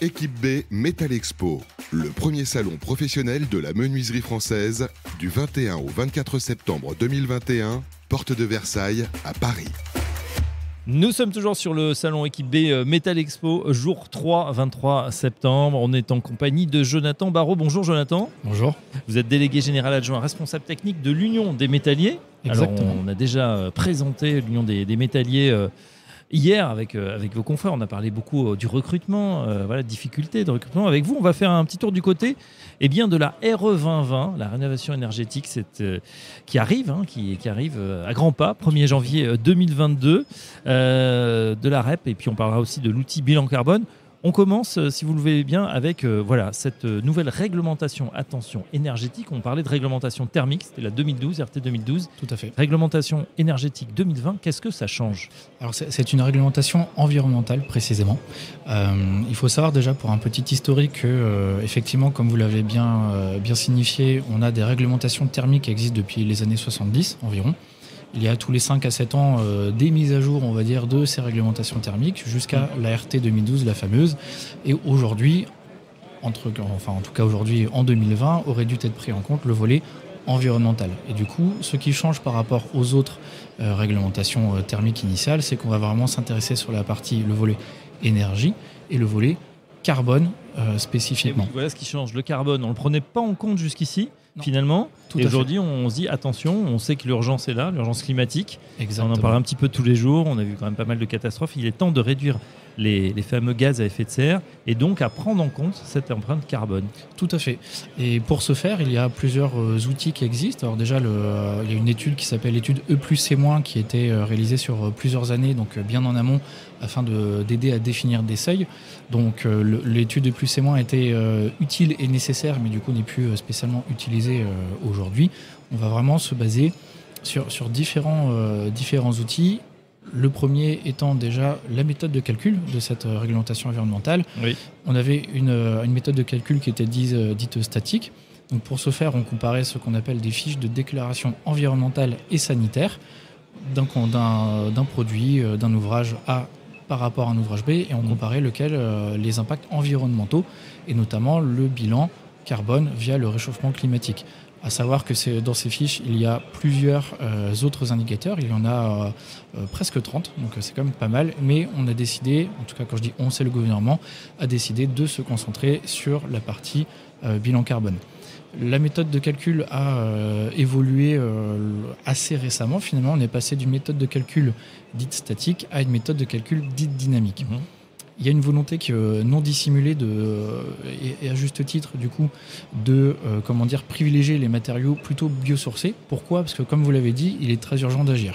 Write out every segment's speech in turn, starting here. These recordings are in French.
Équipe B Metal Expo, le premier salon professionnel de la menuiserie française, du 21 au 24 septembre 2021, porte de Versailles à Paris. Nous sommes toujours sur le salon Équipe B Metal Expo, jour 3, 23 septembre. On est en compagnie de Jonathan Barraud. Bonjour Jonathan. Bonjour. Vous êtes délégué général adjoint responsable technique de l'Union des métalliers. Exactement. Alors, on a déjà présenté l'Union des métalliers hier avec vos confrères. On a parlé beaucoup du recrutement, difficultés de recrutement. Avec vous, on va faire un petit tour du côté de la RE 2020, la rénovation énergétique qui arrive à grands pas, 1er janvier 2022, de la REP. Et puis on parlera aussi de l'outil bilan carbone. On commence, si vous le voulez bien, avec cette nouvelle réglementation, attention, énergétique. On parlait de réglementation thermique, c'était la 2012, RT 2012. Tout à fait. Réglementation énergétique 2020, qu'est-ce que ça change ? Alors c'est une réglementation environnementale précisément. Il faut savoir déjà pour un petit historique que, effectivement, comme vous l'avez bien signifié, on a des réglementations thermiques qui existent depuis les années 70 environ. Il y a tous les 5 à 7 ans des mises à jour, on va dire, de ces réglementations thermiques jusqu'à la RT 2012, la fameuse. Et aujourd'hui, en tout cas aujourd'hui, en 2020, aurait dû être pris en compte le volet environnemental. Et du coup, ce qui change par rapport aux autres réglementations thermiques initiales, c'est qu'on va vraiment s'intéresser sur la partie, le volet énergie et le volet carbone spécifiquement. Oui, voilà ce qui change. Le carbone, on ne le prenait pas en compte jusqu'ici. Non. Finalement, et aujourd'hui on se dit attention, on sait que l'urgence est là, l'urgence climatique. Exactement. On en parle un petit peu tous les jours, on a vu quand même pas mal de catastrophes. Il est temps de réduire les fameux gaz à effet de serre et donc à prendre en compte cette empreinte carbone. Tout à fait. Et pour ce faire, il y a plusieurs outils qui existent. Alors déjà, il y a une étude qui s'appelle l'étude E+C- qui a été réalisée sur plusieurs années, donc bien en amont, afin d'aider à définir des seuils. Donc l'étude E+C- a été utile et nécessaire, mais du coup n'est plus spécialement utilisée aujourd'hui. On va vraiment se baser sur différents outils. Le premier étant déjà la méthode de calcul de cette réglementation environnementale. Oui. On avait une méthode de calcul qui était dite statique. Donc pour ce faire, on comparait ce qu'on appelle des fiches de déclaration environnementale et sanitaire d'un produit, d'un ouvrage A par rapport à un ouvrage B, et on comparait les impacts environnementaux, et notamment le bilan carbone via le réchauffement climatique. À savoir que dans ces fiches, il y a plusieurs autres indicateurs. Il y en a presque 30, donc c'est quand même pas mal. Mais on a décidé, en tout cas quand je dis on, c'est le gouvernement, a décidé de se concentrer sur la partie bilan carbone. La méthode de calcul a évolué assez récemment. Finalement, on est passé d'une méthode de calcul dite statique à une méthode de calcul dite dynamique. Mmh. Il y a une volonté non dissimulée et à juste titre du coup de privilégier les matériaux plutôt biosourcés. Pourquoi ? Parce que comme vous l'avez dit, il est très urgent d'agir.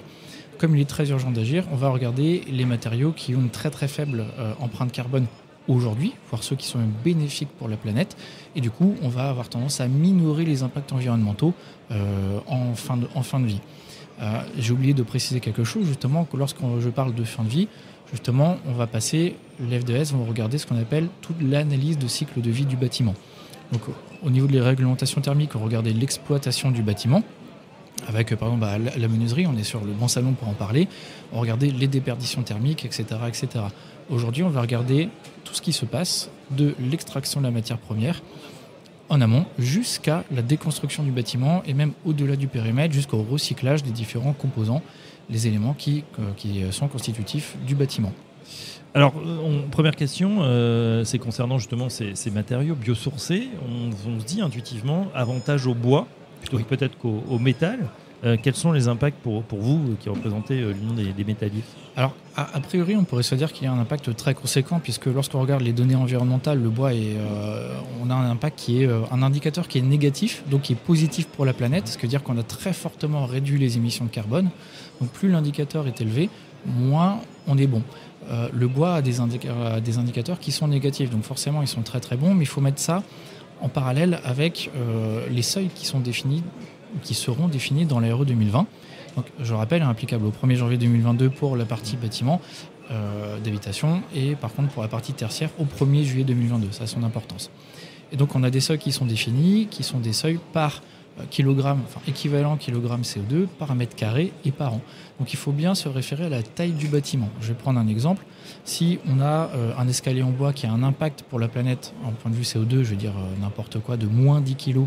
Comme il est très urgent d'agir, on va regarder les matériaux qui ont une très très faible empreinte carbone aujourd'hui, voire ceux qui sont même bénéfiques pour la planète. Et du coup, on va avoir tendance à minorer les impacts environnementaux en fin de vie. J'ai oublié de préciser quelque chose, justement, que lorsque je parle de fin de vie, justement, on va passer, les FDS vont regarder ce qu'on appelle toute l'analyse de cycle de vie du bâtiment. Donc, au niveau des réglementations thermiques, on va regarder l'exploitation du bâtiment, avec, par exemple, la menuiserie, on est sur le bon salon pour en parler, on va regarder les déperditions thermiques, etc., etc. Aujourd'hui, on va regarder tout ce qui se passe de l'extraction de la matière première en amont jusqu'à la déconstruction du bâtiment et même au-delà du périmètre jusqu'au recyclage des différents composants, les éléments qui sont constitutifs du bâtiment. Alors, première question, c'est concernant justement ces matériaux biosourcés. On se dit intuitivement avantage au bois plutôt que peut-être qu'au métal. Quels sont les impacts pour vous qui représentez l'Union des métalliers ? Alors, a priori, on pourrait se dire qu'il y a un impact très conséquent, puisque lorsqu'on regarde les données environnementales, le bois, on a un impact qui est un indicateur qui est négatif, donc qui est positif pour la planète, ce qui veut dire qu'on a très fortement réduit les émissions de carbone. Donc plus l'indicateur est élevé, moins on est bon. Le bois a des indicateurs qui sont négatifs, donc forcément ils sont très très bons, mais il faut mettre ça en parallèle avec les seuils qui seront définis dans la RE 2020. Donc, je rappelle, applicable au 1er janvier 2022 pour la partie bâtiment d'habitation et par contre pour la partie tertiaire au 1er juillet 2022. Ça a son importance. Et donc on a des seuils qui sont définis, qui sont des seuils par équivalent kilogramme CO2 par mètre carré et par an. Donc il faut bien se référer à la taille du bâtiment. Je vais prendre un exemple. Si on a un escalier en bois qui a un impact pour la planète en point de vue CO2, je veux dire n'importe quoi, de moins 10 kg,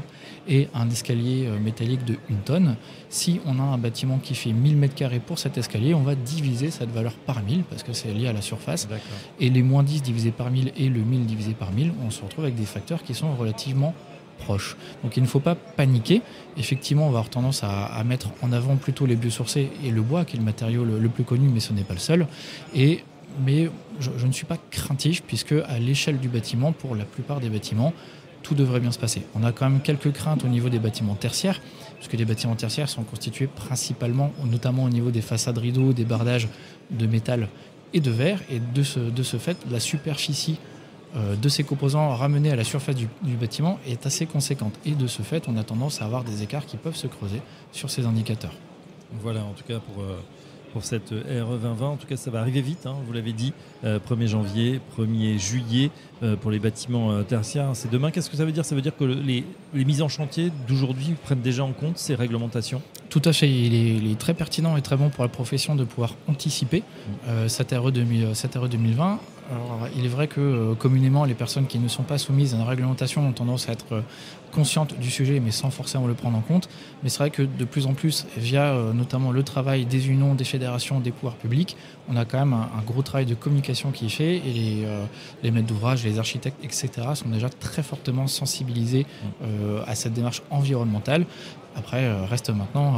et un escalier métallique de 1 tonne, si on a un bâtiment qui fait 1000 m² pour cet escalier, on va diviser cette valeur par 1000 parce que c'est lié à la surface. D'accord. Et les moins 10 divisé par 1000 et le 1000 divisé par 1000, on se retrouve avec des facteurs qui sont relativement proches. Donc il ne faut pas paniquer. Effectivement, on va avoir tendance à mettre en avant plutôt les biosourcés et le bois, qui est le matériau le plus connu, mais ce n'est pas le seul. Mais je ne suis pas craintif, puisque à l'échelle du bâtiment, pour la plupart des bâtiments, tout devrait bien se passer. On a quand même quelques craintes au niveau des bâtiments tertiaires, puisque les bâtiments tertiaires sont constitués principalement, notamment au niveau des façades rideaux, des bardages de métal et de verre, et de ce fait, la superficie de ces composants ramenés à la surface du bâtiment est assez conséquente. Et de ce fait, on a tendance à avoir des écarts qui peuvent se creuser sur ces indicateurs. Voilà, en tout cas pour cette RE 2020, en tout cas ça va arriver vite, hein, vous l'avez dit, 1er janvier, 1er juillet pour les bâtiments tertiaires, c'est demain. Qu'est-ce que ça veut dire ? Ça veut dire que les mises en chantier d'aujourd'hui prennent déjà en compte ces réglementations ? Tout à fait, il est très pertinent et très bon pour la profession de pouvoir anticiper cette RE 2020. Alors, il est vrai que communément, les personnes qui ne sont pas soumises à une réglementation ont tendance à être conscientes du sujet, mais sans forcément le prendre en compte. Mais c'est vrai que de plus en plus, via notamment le travail des unions, des fédérations, des pouvoirs publics, on a quand même un gros travail de communication qui est fait, et les maîtres d'ouvrage, les architectes, etc. sont déjà très fortement sensibilisés à cette démarche environnementale. Après, reste maintenant,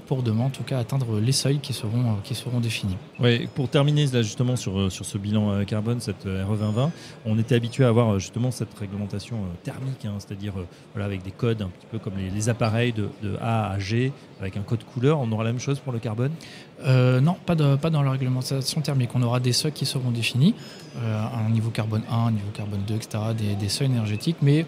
pour demain, en tout cas, atteindre les seuils qui seront définis. Ouais, pour terminer là, justement sur ce bilan carbone, cette RE 2020, on était habitué à avoir justement cette réglementation thermique, hein, c'est-à-dire voilà, avec des codes un petit peu comme les appareils de A à G, avec un code couleur. On aura la même chose pour le carbone ? Non, pas dans la réglementation thermique. On aura des seuils qui seront définis, un niveau carbone 1, un niveau carbone 2, etc., des seuils énergétiques, mais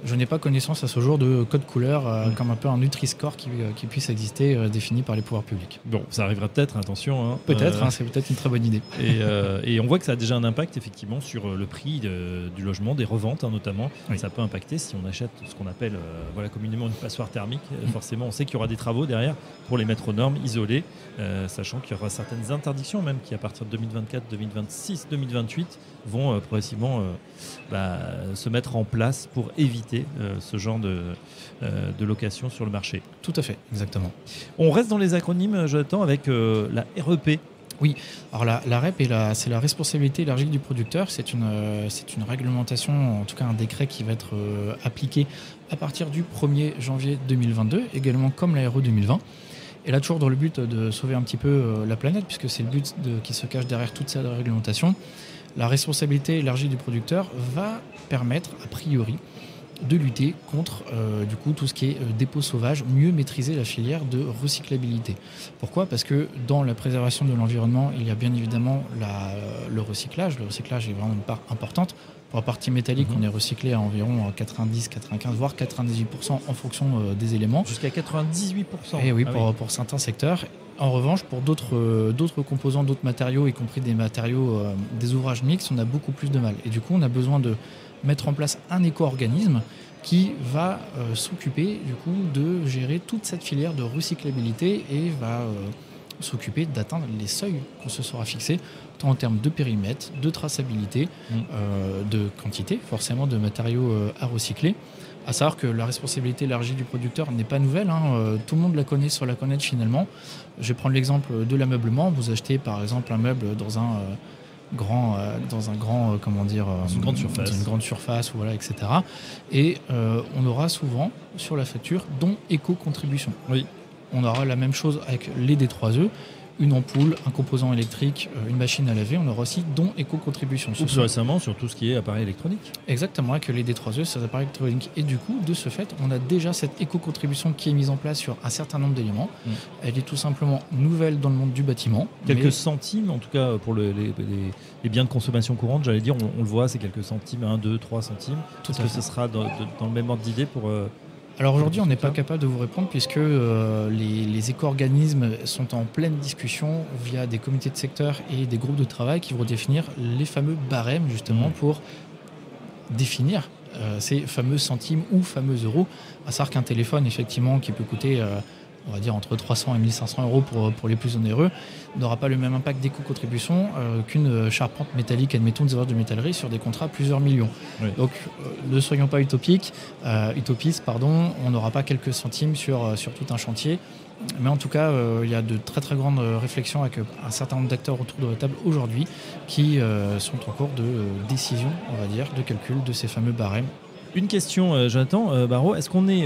je n'ai pas connaissance à ce jour de code couleur comme un peu un Nutri-Score qui puisse exister, défini par les pouvoirs publics. Bon, ça arrivera peut-être, attention. Hein. Peut-être, c'est peut-être une très bonne idée. Et on voit que ça a déjà un impact effectivement sur le prix du logement, des reventes notamment. Oui. Ça peut impacter si on achète ce qu'on appelle communément une passoire thermique. Forcément, on sait qu'il y aura des travaux derrière pour les mettre aux normes, isolés, sachant qu'il y aura certaines interdictions même qui à partir de 2024, 2026, 2028 vont progressivement se mettre en place pour éviter ce genre de location sur le marché. Tout à fait, exactement. On reste dans les acronymes, Jonathan, avec la REP. Oui, alors la REP, c'est la responsabilité élargie du producteur. C'est une réglementation, en tout cas un décret qui va être appliqué à partir du 1er janvier 2022, également comme la RE 2020. Et là, toujours dans le but de sauver un petit peu la planète, puisque c'est le but qui se cache derrière toute cette réglementation. La responsabilité élargie du producteur va permettre, a priori, de lutter contre tout ce qui est dépôt sauvage, mieux maîtriser la filière de recyclabilité. Pourquoi ? Parce que dans la préservation de l'environnement, il y a bien évidemment le recyclage. Le recyclage est vraiment une part importante. Pour la partie métallique, on est recyclé à environ 90, 95, voire 98% en fonction des éléments. Jusqu'à 98%. Et oui, pour certains secteurs. En revanche, pour d'autres composants, d'autres matériaux, y compris des matériaux, des ouvrages mixtes, on a beaucoup plus de mal. Et du coup, on a besoin de mettre en place un éco-organisme qui va s'occuper du coup de gérer toute cette filière de recyclabilité et va s'occuper d'atteindre les seuils qu'on se sera fixés, tant en termes de périmètre, de traçabilité, de quantité, forcément, de matériaux à recycler. À savoir que la responsabilité élargie du producteur n'est pas nouvelle, tout le monde la connaît sur la connaître finalement. Je vais prendre l'exemple de l'ameublement. Vous achetez par exemple un meuble dans une grande surface, voilà, etc. Et on aura souvent sur la facture don éco-contribution. Oui. On aura la même chose avec les D3E. Une ampoule, un composant électrique, une machine à laver, on aura aussi don éco-contribution. Ou plus récemment sur tout ce qui est appareil électronique. Exactement, avec les D3E, ces appareils électroniques. Et du coup, de ce fait, on a déjà cette éco-contribution qui est mise en place sur un certain nombre d'éléments. Elle est tout simplement nouvelle dans le monde du bâtiment. Quelques centimes, en tout cas pour les biens de consommation courante, j'allais dire, on le voit, c'est quelques centimes, 1, 2, 3 centimes. Est-ce que ce sera dans le même ordre d'idée pour... Alors aujourd'hui, on n'est pas capable de vous répondre puisque les éco-organismes sont en pleine discussion via des comités de secteur et des groupes de travail qui vont définir les fameux barèmes justement pour définir ces fameux centimes ou fameux euros. À savoir qu'un téléphone, effectivement, qui peut coûter, on va dire, entre 300 et 1500 euros pour les plus onéreux, n'aura pas le même impact des coûts-contributions qu'une charpente métallique, admettons, des heures de métallerie sur des contrats à plusieurs millions. Oui. Donc, ne soyons pas utopistes, on n'aura pas quelques centimes sur tout un chantier. Mais en tout cas, il y a de très très grandes réflexions avec un certain nombre d'acteurs autour de la table aujourd'hui qui sont en cours de décision, on va dire, de calcul de ces fameux barèmes. Une question, Jonathan Barraud, est-ce qu'on est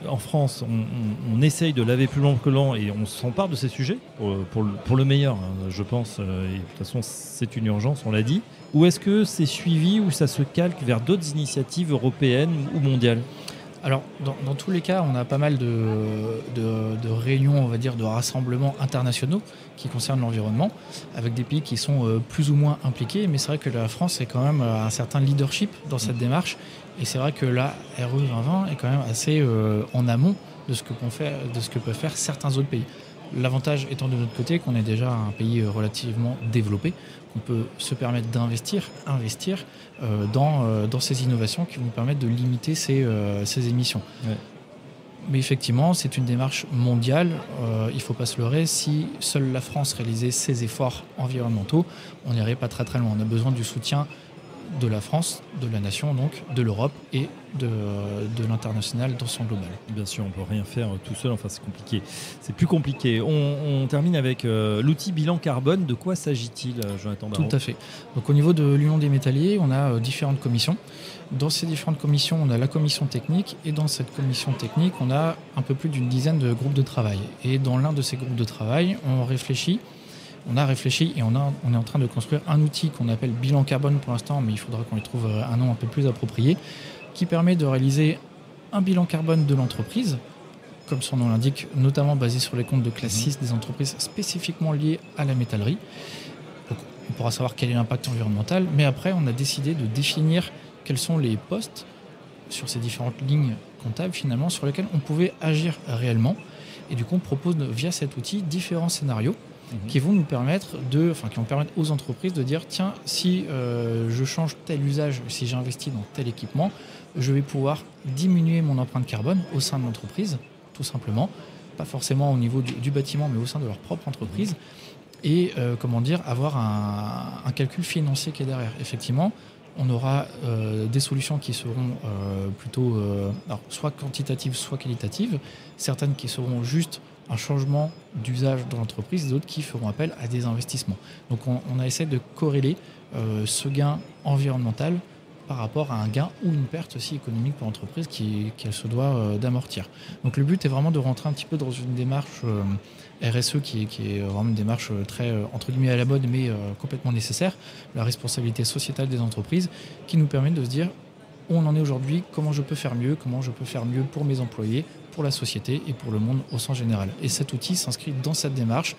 en France, on essaye de laver plus blanc que lent et on s'empare de ces sujets pour le meilleur, hein, je pense, et de toute façon c'est une urgence, on l'a dit, ou est-ce que c'est suivi ou ça se calque vers d'autres initiatives européennes ou mondiales ? Alors, dans tous les cas, on a pas mal de réunions, on va dire, de rassemblements internationaux qui concernent l'environnement, avec des pays qui sont plus ou moins impliqués. Mais c'est vrai que la France est quand même un certain leadership dans cette démarche. Et c'est vrai que la RE 2020 est quand même assez en amont de ce que peuvent faire certains autres pays. L'avantage étant de notre côté qu'on est déjà un pays relativement développé, qu'on peut se permettre investir dans ces innovations qui vont nous permettre de limiter ces émissions. Ouais. Mais effectivement, c'est une démarche mondiale. Il ne faut pas se leurrer. Si seule la France réalisait ses efforts environnementaux, on n'irait pas très très loin. On a besoin du soutien de la France, de la nation, donc de l'Europe et de l'international dans son global. Bien sûr, on ne peut rien faire tout seul, enfin c'est compliqué. C'est plus compliqué. On termine avec l'outil bilan carbone. De quoi s'agit-il, Jonathan Barraud ? Tout à fait. Donc au niveau de l'Union des métalliers, on a différentes commissions. Dans ces différentes commissions, on a la commission technique et dans cette commission technique, on a un peu plus d'une dizaine de groupes de travail. Et dans l'un de ces groupes de travail, on a réfléchi et on est en train de construire un outil qu'on appelle bilan carbone pour l'instant, mais il faudra qu'on lui trouve un nom un peu plus approprié, qui permet de réaliser un bilan carbone de l'entreprise, comme son nom l'indique, notamment basé sur les comptes de classe 6 des entreprises spécifiquement liées à la métallerie. Donc, on pourra savoir quel est l'impact environnemental, mais après on a décidé de définir quels sont les postes sur ces différentes lignes comptables finalement sur lesquels on pouvait agir réellement. Et du coup on propose via cet outil différents scénarios qui vont nous permettre qui vont permettre aux entreprises de dire tiens, si je change tel usage, si j'investis dans tel équipement, je vais pouvoir diminuer mon empreinte carbone au sein de l'entreprise, tout simplement, pas forcément au niveau du bâtiment, mais au sein de leur propre entreprise, et avoir un calcul financier qui est derrière. Effectivement, on aura des solutions qui seront plutôt soit quantitatives, soit qualitatives, certaines qui seront juste un changement d'usage dans l'entreprise, d'autres qui feront appel à des investissements. Donc on a essayé de corréler ce gain environnemental par rapport à un gain ou une perte aussi économique pour l'entreprise qu'elle se doit d'amortir. Donc le but est vraiment de rentrer un petit peu dans une démarche RSE qui est vraiment une démarche très entre guillemets à la mode, mais complètement nécessaire, la responsabilité sociétale des entreprises, qui nous permet de se dire où on en est aujourd'hui, comment je peux faire mieux pour mes employés, pour la société et pour le monde au sens général. Et cet outil s'inscrit dans cette démarche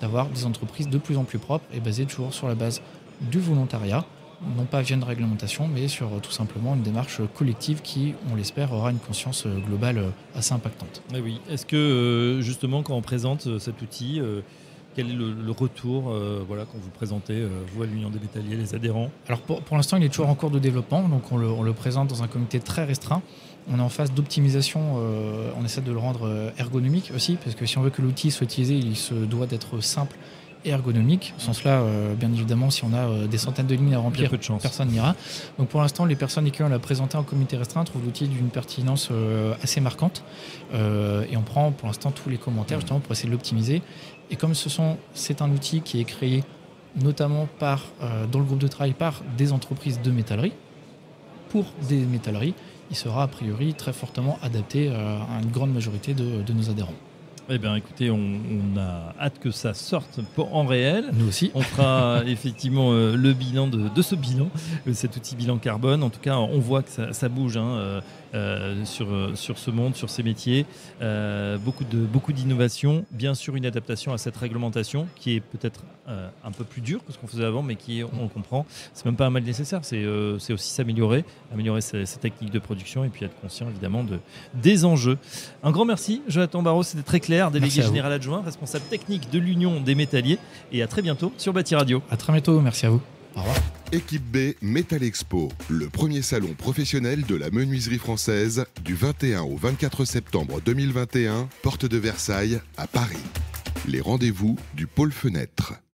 d'avoir des entreprises de plus en plus propres et basées toujours sur la base du volontariat, non pas via une réglementation, mais sur tout simplement une démarche collective qui, on l'espère, aura une conscience globale assez impactante. Et oui. Est-ce que justement quand on présente cet outil, quel est le retour quand vous présentez, vous à l'Union des métalliers, les adhérents ? Alors pour l'instant, il est toujours en cours de développement, donc on le présente dans un comité très restreint. On est en phase d'optimisation, on essaie de le rendre ergonomique aussi, parce que si on veut que l'outil soit utilisé, il se doit d'être simple et ergonomique. Au sens là, bien évidemment, si on a des centaines de lignes à remplir, personne n'ira. Donc pour l'instant, les personnes qui l'a présenté en comité restreint trouvent l'outil d'une pertinence assez marquante. Et on prend pour l'instant tous les commentaires justement pour essayer de l'optimiser. Et comme c'est un outil qui est créé notamment dans le groupe de travail par des entreprises de métallerie, pour des métalleries, il sera a priori très fortement adapté à une grande majorité de nos adhérents. Eh bien, écoutez, on a hâte que ça sorte en réel. Nous aussi. On fera effectivement le bilan de ce bilan, cet outil bilan carbone. En tout cas, on voit que ça bouge sur ce monde, sur ces métiers. Beaucoup d'innovations. Bien sûr, une adaptation à cette réglementation qui est peut-être un peu plus dure que ce qu'on faisait avant, mais qui, on le comprend, c'est même pas un mal nécessaire. C'est aussi s'améliorer, améliorer ses techniques de production et puis être conscient évidemment des enjeux. Un grand merci, Jonathan Barraud, c'était très clair. Délégué général adjoint, responsable technique de l'Union des métalliers, et à très bientôt sur Bâti Radio. À très bientôt, merci à vous. Au revoir. Équipe B Metal Expo, le premier salon professionnel de la menuiserie française du 21 au 24 septembre 2021, porte de Versailles à Paris. Les rendez-vous du pôle fenêtre.